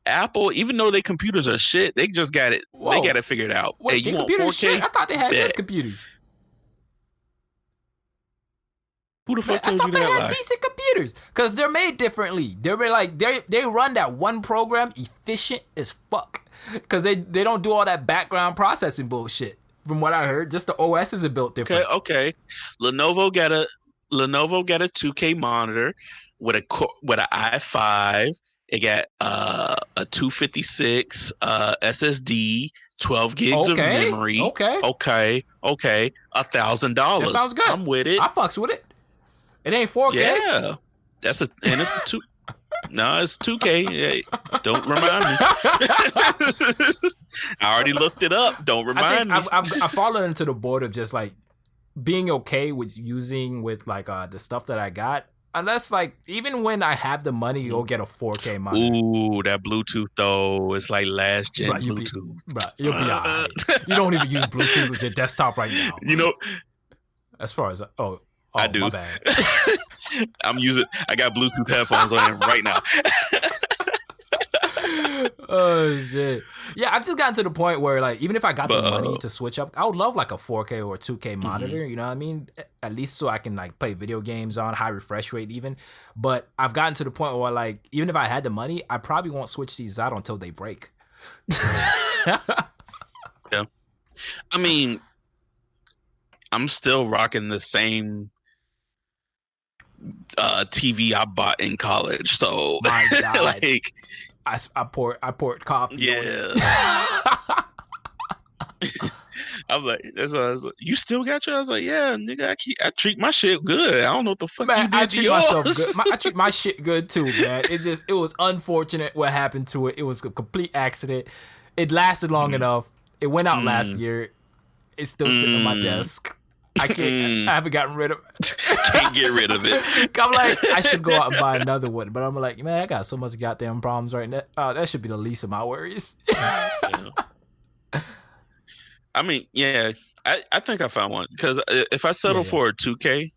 Apple, even though their computers are shit, they just got it. Whoa. They got it figured out. Wait, you want 4K? Shit? I thought they had good computers. Who the fuck told I you thought that? They had decent computers because they're made differently. They're like they run that one program efficient as fuck because they don't do all that background processing bullshit. From what I heard, just the OSs are built different. Okay. Lenovo got a 2K monitor with an i5. It got a 256 SSD, 12 gigs of memory. Okay. $1,000. That sounds good. I'm with it. I fucks with it. It ain't 4K. Yeah, and it's two. No, it's 2K. Hey, don't remind me. I already looked it up. Don't remind me. I've fallen into the board of just like being okay with using with like the stuff that I got. Unless like even when I have the money to go get a 4K monitor. Ooh, that Bluetooth though. It's like last gen Bluetooth. You'll be alright. You don't even use Bluetooth with your desktop right now. You know, as far as I do. My bad. I got Bluetooth headphones on right now. Oh shit. Yeah, I've just gotten to the point where like even if I got the money to switch up, I would love like a 4K or a 2K monitor, you know what I mean? At least so I can like play video games on high refresh rate even. But I've gotten to the point where like even if I had the money, I probably won't switch these out until they break. Yeah. I mean, I'm still rocking the same TV I bought in college. So like I poured coffee. Yeah. I'm like, you still got yours? I was like, yeah, nigga, I treat my shit good. I don't know what the fuck you did to yours. I treat my shit good too, man. It was unfortunate what happened to it. It was a complete accident. It lasted long enough. It went out last year. It's still sitting on my desk. I can't. I haven't gotten rid of it. Can't get rid of it. I'm like, I should go out and buy another one, but I'm like, man, I got so much goddamn problems right now. That should be the least of my worries. Yeah. I mean, yeah, I think I found one because if I settle for a 2K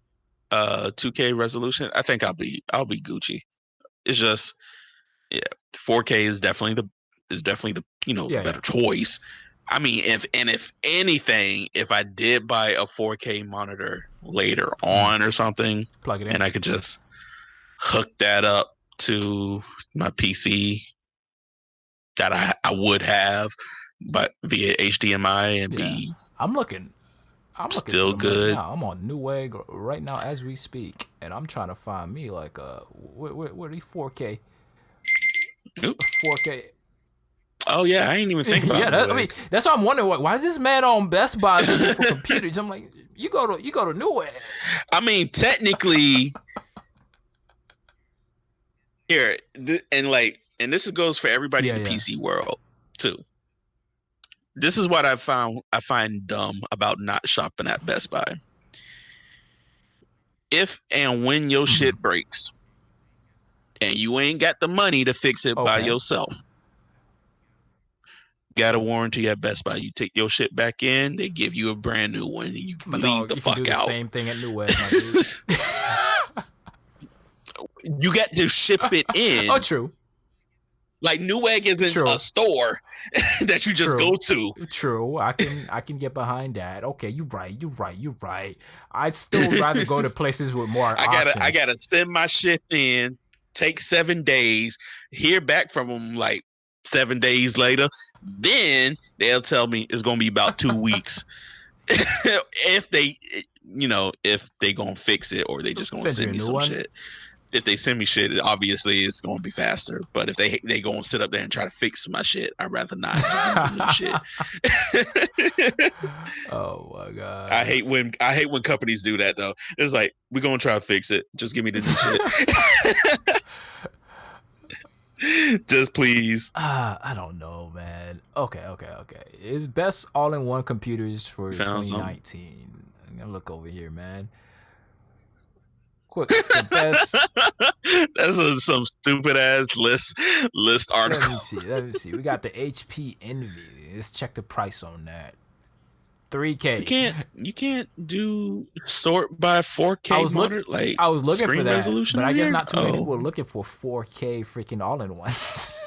resolution, I think I'll be Gucci. It's just, yeah, 4K is definitely the the better choice. I mean, if anything, if I did buy a 4K monitor later on or something, plug it in, and I could just hook that up to my PC that I would have, but via HDMI and be. I'm looking still for them good. right now. I'm on Newegg right now as we speak, and I'm trying to find me like what are these 4K? Oop. 4K. Oh yeah, I ain't even think about I mean, that's why I'm wondering why is this man on Best Buy looking for computers? I'm like, you go to Newegg. I mean, technically, here and this goes for everybody in the PC world too. This is what I find dumb about not shopping at Best Buy. If and when your shit breaks, and you ain't got the money to fix it by yourself, got a warranty at Best Buy. You take your shit back in, they give you a brand new one, and you leave the fuck out. You can do the same thing at Newegg, my dude. You got to ship it in. Oh, true. Like Newegg isn't a store that you just go to. True, I can get behind that. Okay, you're right. I'd still rather go to places with more options. I gotta send my shit in, take 7 days, hear back from them like 7 days later. Then they'll tell me it's gonna be about 2 weeks. If they gonna fix it or they just gonna send me some shit. If they send me shit, obviously it's gonna be faster. But if they gonna sit up there and try to fix my shit, I'd rather not do new shit. Oh my god! I hate when companies do that though. It's like, we're gonna try to fix it. Just give me the new shit. Just please. I don't know, man. Okay. It's best all-in-one computers for 2019. I'm gonna look over here, man. Quick, the best. That's some stupid ass list article. Let me see. We got the HP Envy. Let's check the price on that. 3K. You can't do sort by 4K monitor. I was looking for that, resolution, but I guess not too many people are looking for 4K freaking all-in-ones.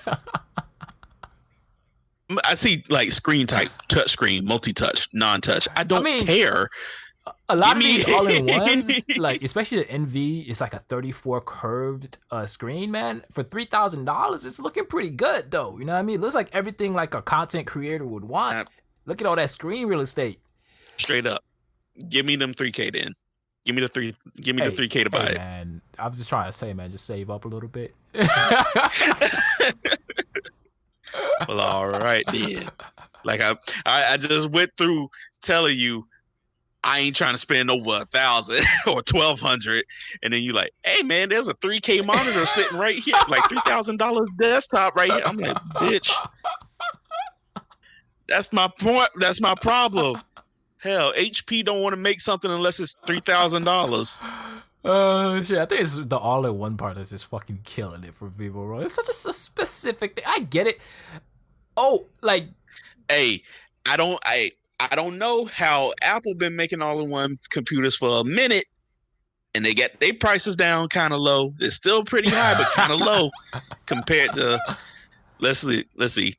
I see like screen type, touch screen, multi-touch, non-touch. I don't care. A lot of these all-in-ones, like especially the NV, it's like a 34 curved screen, man. For $3,000, it's looking pretty good though. You know what I mean? It looks like everything like a content creator would want. Look at all that screen real estate. Straight up, give me them 3K then. Give me the 3K to buy it. Man, I was just trying to say, man, just save up a little bit. Well, all right then. Like I just went through telling you, I ain't trying to spend over 1,000 or 1,200, and then you like, hey man, there's a 3K monitor sitting right here, like $3,000 desktop right here. I'm like, bitch, that's my point. That's my problem. Hell, HP don't want to make something unless it's $3,000. Shit, I think it's the all-in-one part that's just fucking killing it for people, bro. It's such a specific thing. I get it. Oh, like, hey, I don't know how Apple been making all-in-one computers for a minute, and they get their prices down kind of low. It's still pretty high, but kind of low compared to let's see,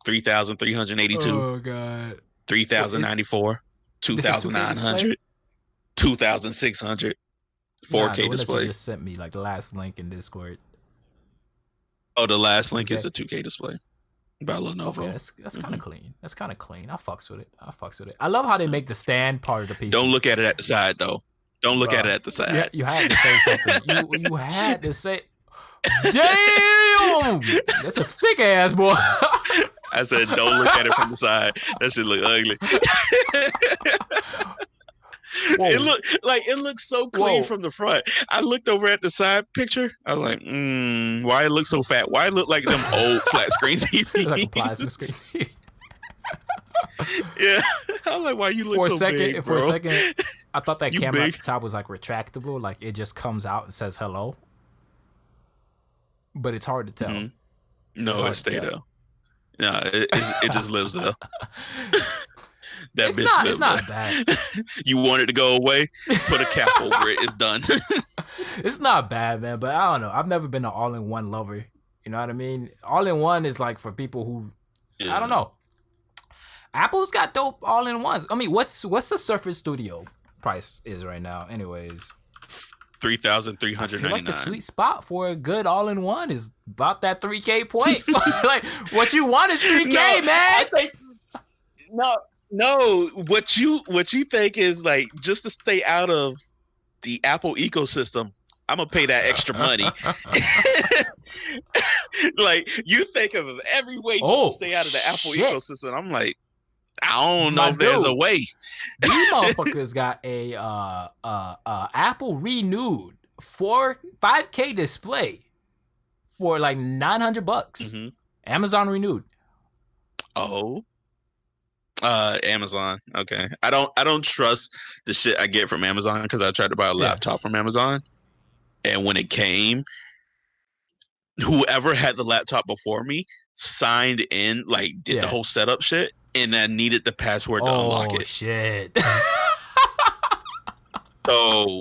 3,382. Oh god, 3,094, 2,900, 2,600. 4K display. You just sent me like the last link in Discord. Oh, the last link is a 2K display. By Lenovo. Okay, that's kind of clean. That's kind of clean. I fucks with it. I love how they make the stand part of the PC. Don't look at it at the side though. Don't look at it at the side. You had to say something. You had to say. Damn, that's a thick ass boy. I said, don't look at it from the side. That should look ugly. It looks so clean from the front. I looked over at the side picture. I was like, why it look so fat? Why it look like them old flat screen TVs? It's like a plasma screen. Yeah, I'm like, why you look For a so second, big, for a bro? second, I thought that You camera at big? the top was like retractable, like it just comes out and says hello. But it's hard to tell. Hmm. It's No, it hard to stay tell. there. No, it just lives there. That It's bitch not. It's lives there. not bad. You want it to go away? Put a cap over it. It's done. It's not bad, man. But I don't know. I've never been an all-in-one lover. You know what I mean? All-in-one is like for people who, I don't Yeah. know. Apple's got dope all-in-ones. I mean, what's the Surface Studio price is right now? Anyways, I feel like the $3,399. sweet spot for a good all-in-one is about that 3K point. Like what you want is 3K, No, man. I think no. What you think is like just to stay out of the Apple ecosystem. I'm gonna pay that extra money. Like you think of every way just to stay out of the Apple shit. ecosystem. I'm like, I don't know My if there's a dude. way. These motherfuckers got a Apple renewed 5K display for like $900. Hmm. Amazon renewed. Oh, Amazon. Okay, I don't trust the shit I get from Amazon because I tried to buy a Yeah. laptop from Amazon, and when it came, whoever had the laptop before me signed in, like did the Yeah. whole setup shit, and I needed the password to unlock Oh it. shit. So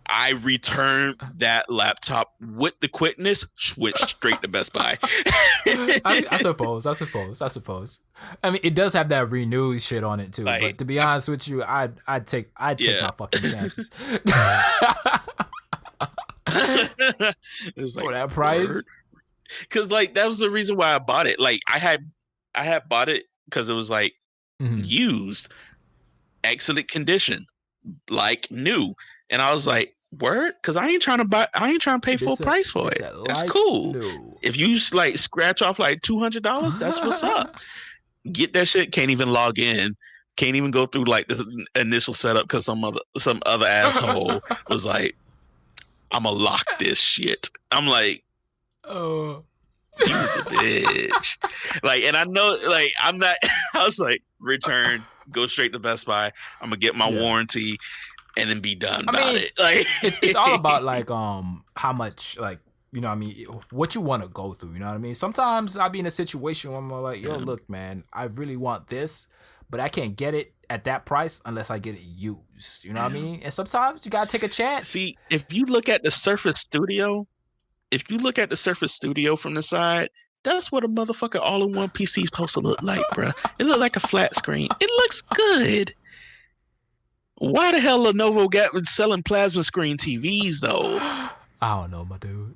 I returned that laptop with the quickness, went straight to Best Buy. I suppose. I mean, it does have that renewed shit on it too. Like, but to be honest with you, I'd take yeah. my fucking chances. It's For like, that price. because like that was the reason why I bought it. Like I had bought it because it was like Mhm. used, excellent condition, like new, and I was like, word, because I ain't trying to pay full price for it. That's cool. New. If you like scratch off like $200, that's what's up. Get that shit. Can't even log in. Can't even go through like the initial setup because some other asshole was like, "I'm gonna lock this shit." I'm like, Oh. "You was a bitch." Like, and I know, like, I'm not. I was like, return, go straight to Best Buy. I'm gonna get my warranty, and then be done about it. Like, it's all about like how much, like, you know what I mean, what you want to go through, you know what I mean? Sometimes I'll be in a situation where I'm like, yo, look, man, I really want this, but I can't get it at that price unless I get it used, you know what I mean? And sometimes you gotta take a chance. See, if you look at the Surface Studio from the side, that's what a motherfucker all-in-one PC is supposed to look like, bruh. It look like a flat screen. It looks good. Why the hell Lenovo got selling plasma screen TVs though? I don't know, my dude.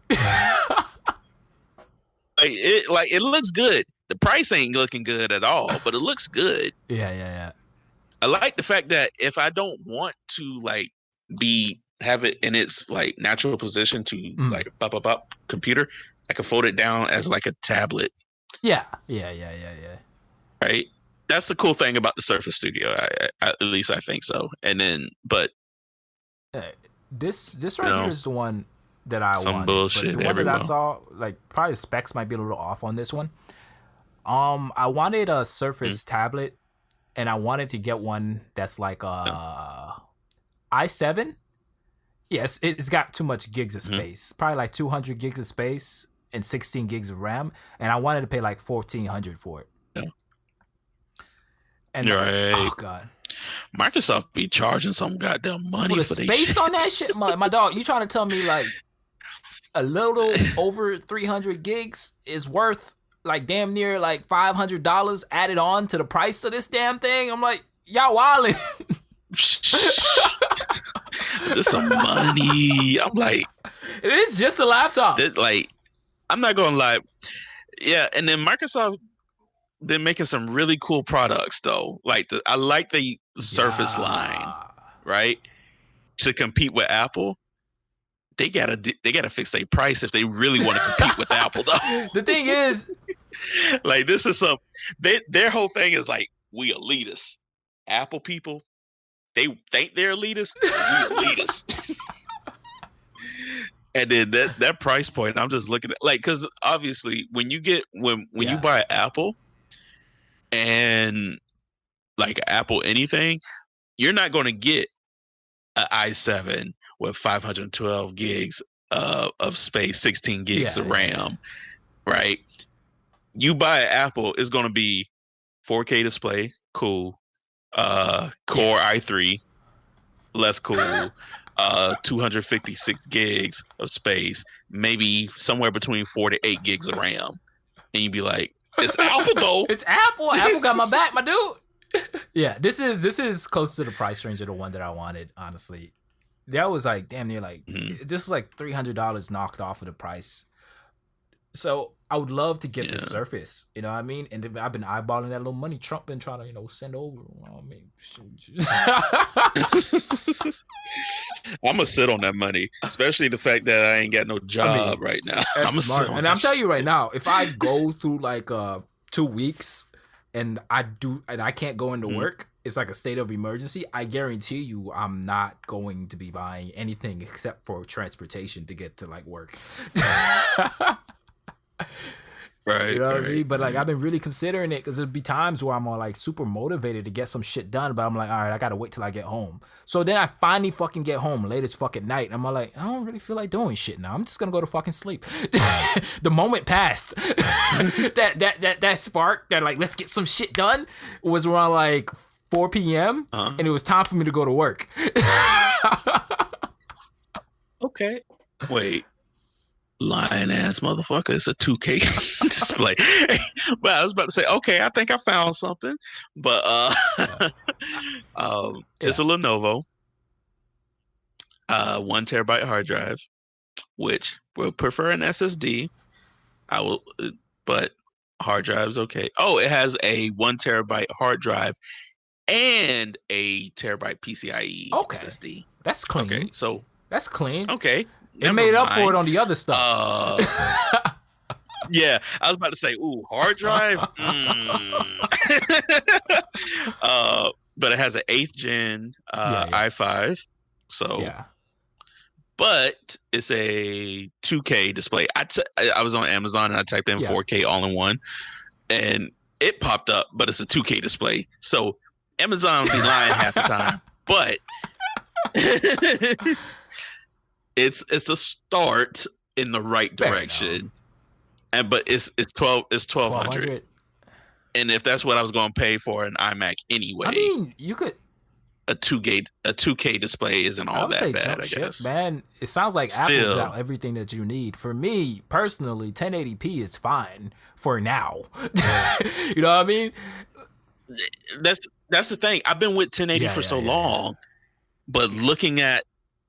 Like it looks good. The price ain't looking good at all, but it looks good. Yeah. I like the fact that if I don't want to like have it in its like natural position to like pop computer, I can fold it down as like a tablet. Yeah. Right? That's the cool thing about the Surface Studio. At least I think so. And then, but this right here is the one that I some wanted. bullshit But the one that I saw, like, probably the specs might be a little off on this one. I wanted a Surface tablet, and I wanted to get one that's like i7. Yes, it's got too much gigs of space. Probably like 200 gigs of space and 16 gigs of RAM, and I wanted to pay like $1,400 for it. Yeah. And oh god, Microsoft be charging some goddamn money for the space on that shit. My dog, you trying to tell me like a little over 300 gigs is worth like damn near like $500 added on to the price of this damn thing? I'm like, y'all wildin'. There's some money. I'm like, it is just a laptop. Like, I'm not gonna lie. Yeah, and then Microsoft been making some really cool products though. Like I like the Surface line, right? To compete with Apple, they gotta fix their price if they really want to compete with Apple though. The thing is, like this is their whole thing is like, we elitists. Apple people, they think they're elitists. We elitists. And then that price point, I'm just looking at like, because obviously when you buy Apple, and like Apple anything, you're not going to get an i7 with 512 gigs of space, 16 gigs of RAM, right? You buy an Apple, it's going to be 4K display, cool. Core i3, less cool. 256 gigs of space, maybe somewhere between 4 to 8 gigs of RAM, and you'd be like, "It's Apple though. It's Apple. Apple got my back, my dude." Yeah, this is close to the price range of the one that I wanted. Honestly, that was like damn near like this is like $300 knocked off of the price. So I would love to get the Surface, you know what I mean? And I've been eyeballing that little money Trump been trying to, send over. I mean, I'm gonna sit on that money, especially the fact that I ain't got no job right now. I'm smart, and I'm telling you right now, if I go through like 2 weeks and I can't go into work, it's like a state of emergency. I guarantee you, I'm not going to be buying anything except for transportation to get to like work. Right, you know what I mean? But like I've been really considering it because there'll be times where I'm like super motivated to get some shit done, but I'm like, all right, I gotta wait till I get home. So then I finally fucking get home late as fucking night. And I'm like, I don't really feel like doing shit now. I'm just gonna go to fucking sleep. The moment passed. that spark that like let's get some shit done was around like 4 p.m. And it was time for me to go to work. Okay. Wait. Lying ass motherfucker. It's a 2K display. But I was about to say, okay, I think I found something. But it's a Lenovo. 1 terabyte hard drive, which will prefer an SSD. But hard drive's okay. Oh, it has a 1 terabyte hard drive and a terabyte PCIe SSD. That's clean. Okay, so that's clean. Okay. It made up for it on the other stuff. Yeah, I was about to say, ooh, hard drive. But it has an 8th gen i5. So, but it's a 2K display. I was on Amazon and I typed in 4K all in one, and it popped up, but it's a 2K display. So Amazon be lying half the time, but. It's a start in the right direction, but it's 1200, and if that's what I was going to pay for an iMac anyway, I mean, you could a 2K display isn't all that bad. I guess, man. It sounds like Apple got everything that you need. For me personally, 1080p is fine for now. You know what I mean? That's the thing. I've been with 1080 for so long, but looking at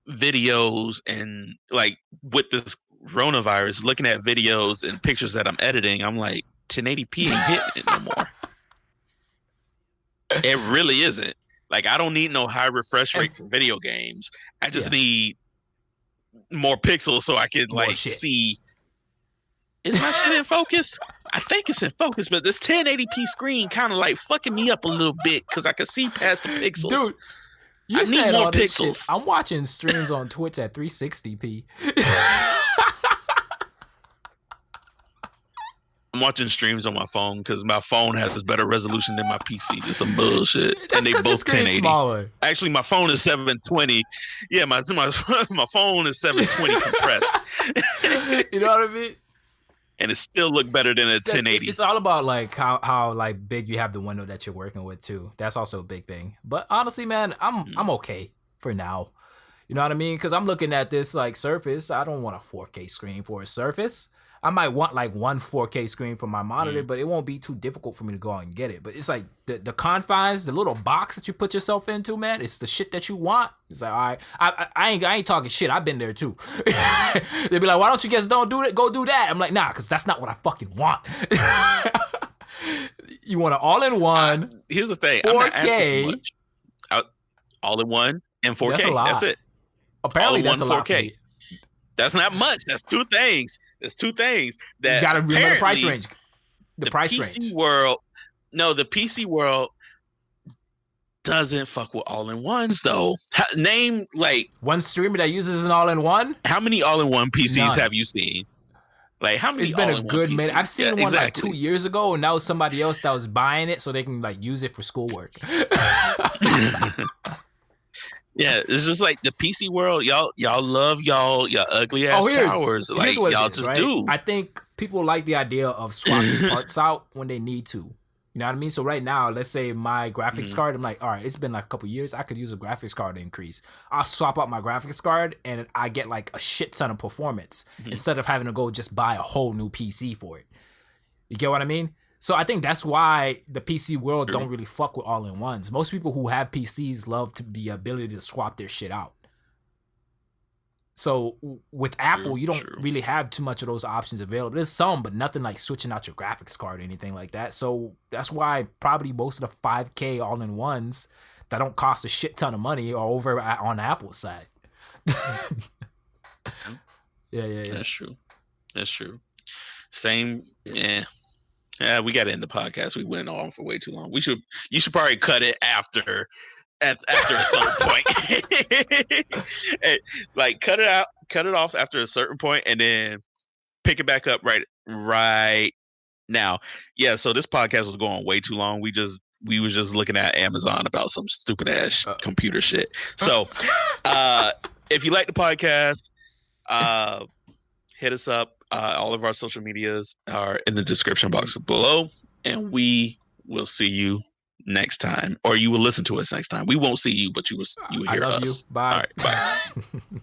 videos and like with this coronavirus, looking at videos and pictures that I'm editing, I'm like, 1080p ain't hitting it no more. It really isn't. Like, I don't need no high refresh rate for video games. I just need more pixels so I can like see. Is my shit in focus? I think it's in focus, but this 1080p screen kind of like fucking me up a little bit because I can see past the pixels. Dude. You said all this shit. I'm watching streams on Twitch at 360p. I'm watching streams on my phone because my phone has better resolution than my PC. It's some bullshit. That's because the screen's smaller. Actually, my phone is 720. Yeah, my phone is 720 compressed. You know what I mean? And it still look better than a 1080. It's all about like how like big you have the window that you're working with too. That's also a big thing. But honestly, man, I'm okay for now. You know what I mean? Because I'm looking at this like Surface. I don't want a 4K screen for a Surface. I might want like one 4K screen for my monitor, but it won't be too difficult for me to go out and get it. But it's like the confines, the little box that you put yourself into, man, it's the shit that you want. It's like, all right, I ain't talking shit. I've been there too. They'd be like, why don't you guys don't do it? Go do that. I'm like, nah, because that's not what I fucking want. You want an all-in-one. Here's the thing. 4K. I'm not asking for much. All-in-one and 4K. That's a lot. That's it. Apparently that's a lot. 4K. That's not much. That's two things. There's two things that you gotta remember the price range. The price PC range. The PC world doesn't fuck with all-in-ones though. Name like one streamer that uses an all-in-one. How many all-in-one PCs have you seen? Like, how many It's been a all-in-one good minute. PCs? I've seen Yeah, one like exactly. 2 years ago, and now somebody else that was buying it so they can like use it for schoolwork. Yeah, it's just like the PC world. Y'all love your ugly Oh, ass towers. here's Like, what it y'all is, just right? do. I think people like the idea of swapping parts out when they need to. You know what I mean? So right now, let's say my graphics Mhm. card, I'm like, all right, it's been like a couple years. I could use a graphics card to increase. I'll swap out my graphics card and I get like a shit ton of performance Mhm. instead of having to go just buy a whole new PC for it. You get what I mean? So I think that's why the PC world True. don't really fuck with all-in-ones. Most people who have PCs love the ability to swap their shit out. So with Apple, True. you don't True. really have too much of those options available. There's some, but nothing like switching out your graphics card or anything like that. So that's why probably most of the 5K all-in-ones that don't cost a shit ton of money are over on Apple's side. Yeah, Yeah. that's true. That's true. Same. Yeah. Yeah, we got to end the podcast. We went on for way too long. You should probably cut it after a certain point. Like, cut it out, cut it off after a certain point, and then pick it back up right now. Yeah. So this podcast was going way too long. We was just looking at Amazon about some stupid ass computer shit. So, if you like the podcast, hit us up. All of our social medias are in the description box below, and we will see you next time, or you will listen to us next time. We won't see you, but you will I hear love us. you. Bye. All right, bye.